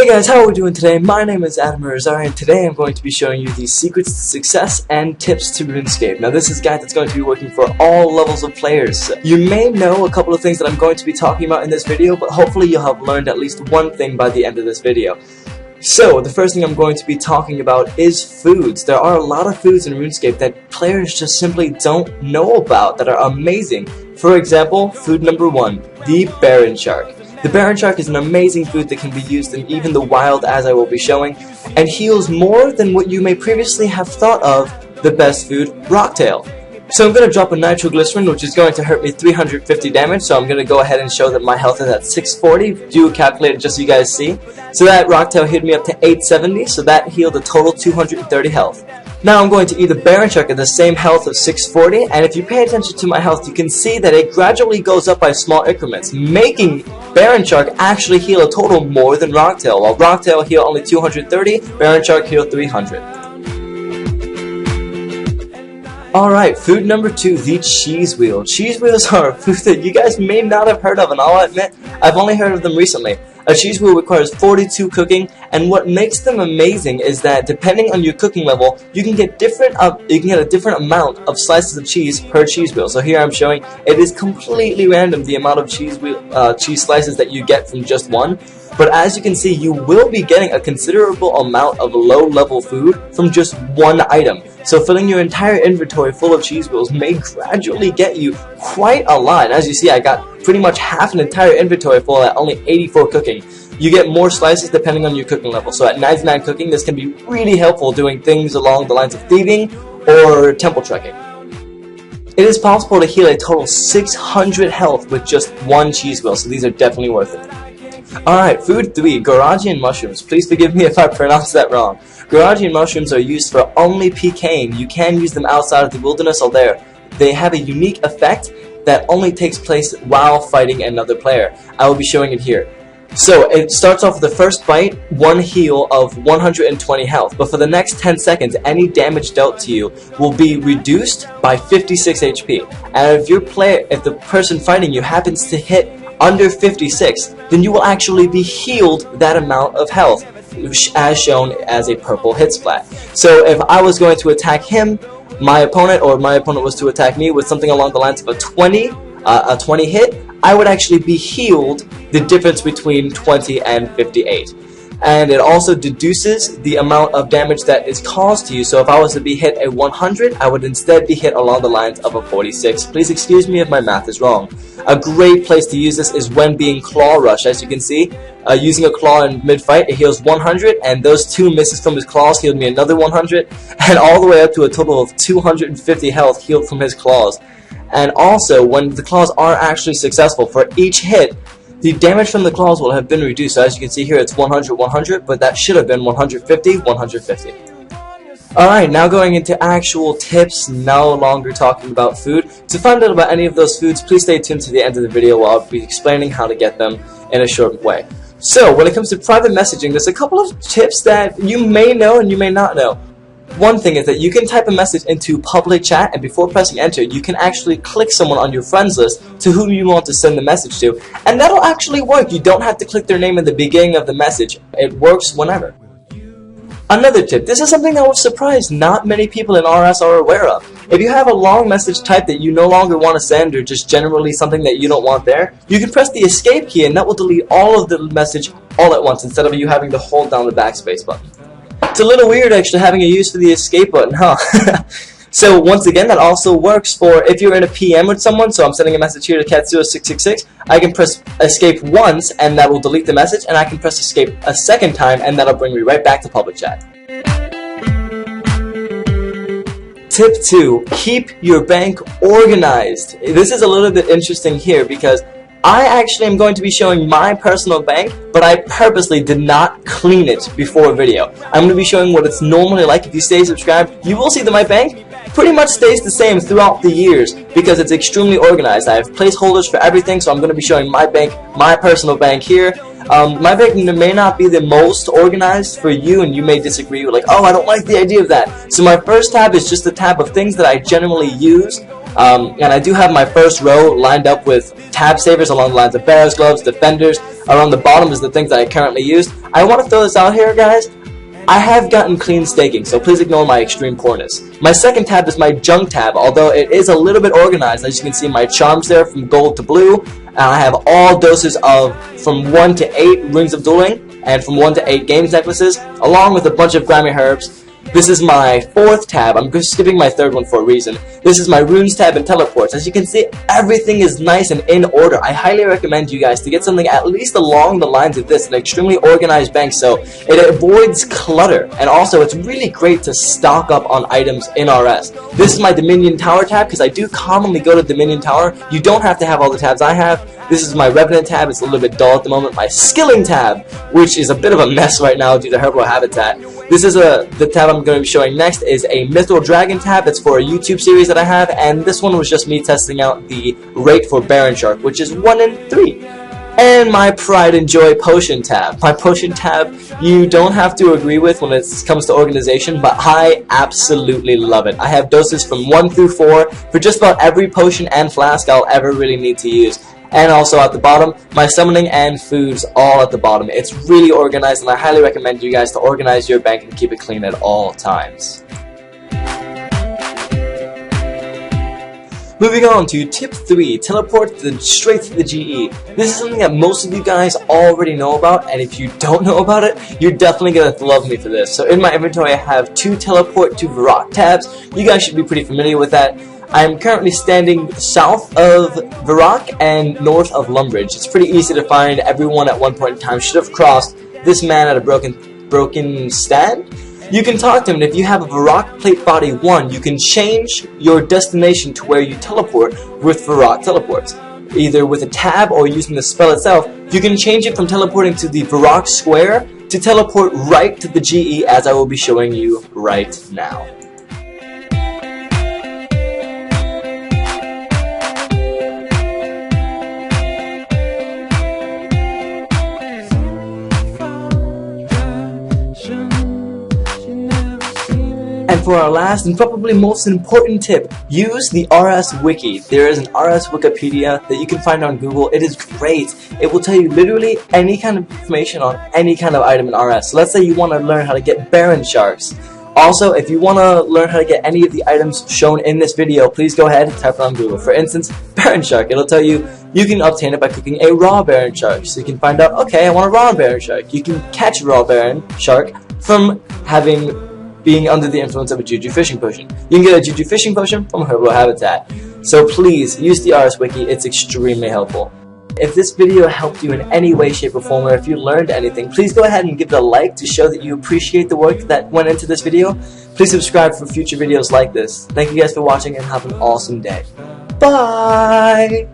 guys, how are we doing today? My name is Adam Rizar, and today I'm going to be showing you the secrets to success and tips to Runescape. Now this is a guide that's going to be working for all levels of players. You may know a couple of things that I'm going to be talking about in this video, but hopefully you'll have learned at least one thing by the end of this video. So, the first thing I'm going to be talking about is foods. There are a lot of foods in RuneScape that players just simply don't know about that are amazing. For example, food number 1, the Baron Shark. The Baron Shark is an amazing food that can be used in even the wild, as I will be showing, and heals more than what you may previously have thought of the best food, Rocktail. So I'm going to drop a nitroglycerin, which is going to hurt me 350 damage, so I'm going to go ahead and show that my health is at 640, do a calculator just so you guys see. So that Rocktail hit me up to 870, so that healed a total 230 health. Now I'm going to eat the Baron Shark at the same health of 640, and if you pay attention to my health, you can see that it gradually goes up by small increments, making Baron Shark actually heal a total more than Rocktail. While Rocktail heal only 230, Baron Shark heal 300. Alright, food number 2, the cheese wheel. Cheese wheels are a food that you guys may not have heard of, and I'll admit, I've only heard of them recently. A cheese wheel requires 42 cooking, and what makes them amazing is that depending on your cooking level, you can get a different amount of slices of cheese per cheese wheel. So here I'm showing it is completely random the amount of cheese slices that you get from just one. But as you can see, you will be getting a considerable amount of low-level food from just one item. So filling your entire inventory full of cheese wheels may gradually get you quite a lot. And as you see, I got pretty much half an entire inventory full at only 84 cooking. You get more slices depending on your cooking level. So at 99 cooking, this can be really helpful doing things along the lines of thieving or temple trekking. It is possible to heal a total 600 health with just one cheese wheel, so these are definitely worth it. Alright, food 3, Garagian mushrooms. Please forgive me if I pronounce that wrong. Garagian mushrooms are used for only PKing. You can use them outside of the wilderness or there. They have a unique effect that only takes place while fighting another player. I will be showing it here. So, it starts off with the first bite, one heal of 120 health, but for the next 10 seconds, any damage dealt to you will be reduced by 56 HP. And if the person fighting you happens to hit under 56, then you will actually be healed that amount of health, as shown as a purple hit splat. So if I was going to attack him, my opponent was to attack me with something along the lines of a 20 hit, I would actually be healed the difference between 20 and 58. And it also deduces the amount of damage that is caused to you. So if I was to be hit a 100, I would instead be hit along the lines of a 46. Please excuse me if my math is wrong. A great place to use this is when being claw rushed. As you can see, using a claw in mid-fight, it heals 100, and those 2 misses from his claws healed me another 100, and all the way up to a total of 250 health healed from his claws. And also, when the claws are actually successful, for each hit, the damage from the claws will have been reduced. So as you can see here, it's 100, 100, but that should have been 150, 150. Alright, now going into actual tips, no longer talking about food. To find out about any of those foods, please stay tuned to the end of the video where I'll be explaining how to get them in a short way. So, when it comes to private messaging, there's a couple of tips that you may know and you may not know. One thing is that you can type a message into public chat, and before pressing enter, you can actually click someone on your friends list to whom you want to send the message to, and that'll actually work. You don't have to click their name in the beginning of the message. It works whenever. Another tip, this is something I was surprised not many people in RS are aware of. If you have a long message type that you no longer want to send, or just generally something that you don't want there, you can press the escape key and that will delete all of the message all at once instead of you having to hold down the backspace button. It's a little weird actually having a use for the escape button, huh? So once again, that also works for if you're in a PM with someone. So I'm sending a message here to Cat0666. I can press escape once and that will delete the message, and I can press escape a second time and that'll bring me right back to public chat. Tip 2, keep your bank organized. This is a little bit interesting here because I actually am going to be showing my personal bank, but I purposely did not clean it before a video. I'm going to be showing what it's normally like. If you stay subscribed, you will see that my bank pretty much stays the same throughout the years because it's extremely organized. I have placeholders for everything, so I'm going to be showing my bank, my personal bank here. My bank may not be the most organized for you, and you may disagree. You're like, oh, I don't like the idea of that. So my first tab is just a tab of things that I generally use And I do have my first row lined up with tab savers along the lines of bears, gloves, defenders. Around the bottom is the things that I currently use. I want to throw this out here, guys. I have gotten clean staking, so please ignore my extreme poorness. My second tab is my junk tab, although it is a little bit organized. As you can see, my charms there from gold to blue, and I have all doses of from 1 to 8 rings of dueling, and from 1 to 8 games necklaces, along with a bunch of grimy herbs. This is my fourth tab. I'm just skipping my third one for a reason. This is my runes tab and teleports. As you can see, everything is nice and in order. I highly recommend you guys to get something at least along the lines of this, an extremely organized bank, so it avoids clutter. And also, it's really great to stock up on items in RS. This is my Dominion Tower tab, because I do commonly go to Dominion Tower. You don't have to have all the tabs I have. This is my Revenant tab. It's a little bit dull at the moment. My Skilling tab, which is a bit of a mess right now due to Herbal Habitat. This is the tab I'm going to be showing next is a Mythril Dragon tab. It's for a YouTube series that I have, and this one was just me testing out the rate for Baron Shark, which is 1 in 3. And my Pride and Joy Potion tab. My Potion tab, you don't have to agree with when it comes to organization, but I absolutely love it. I have doses from 1 through 4 for just about every potion and flask I'll ever really need to use. And also at the bottom, my summoning and foods all at the bottom. It's really organized, and I highly recommend you guys to organize your bank and keep it clean at all times. Moving on to tip 3, teleport straight to the GE. This is something that most of you guys already know about, and if you don't know about it, you're definitely going to love me for this. So in my inventory I have 2 teleport to Varrock tabs. You guys should be pretty familiar with that. I'm currently standing south of Varrock and north of Lumbridge. It's pretty easy to find. Everyone at one point in time should have crossed this man at a broken stand. You can talk to him, and if you have a Varrock Plate Body 1, you can change your destination to where you teleport with Varrock teleports. Either with a tab or using the spell itself, you can change it from teleporting to the Varrock Square to teleport right to the GE, as I will be showing you right now. And for our last and probably most important tip, use the RS Wiki. There is an RS Wikipedia that you can find on Google. It is great. It will tell you literally any kind of information on any kind of item in RS. So let's say you want to learn how to get Baron Sharks. Also, if you want to learn how to get any of the items shown in this video, please go ahead and type it on Google. For instance, Baron Shark. It'll tell you you can obtain it by cooking a raw Baron Shark. So you can find out, okay, I want a raw Baron Shark. You can catch a raw Baron Shark from being under the influence of a Juju Fishing Potion. You can get a Juju Fishing Potion from Herbal Habitat. So please, use the RS Wiki, it's extremely helpful. If this video helped you in any way, shape, or form, or if you learned anything, please go ahead and give it a like to show that you appreciate the work that went into this video. Please subscribe for future videos like this. Thank you guys for watching, and have an awesome day. Bye!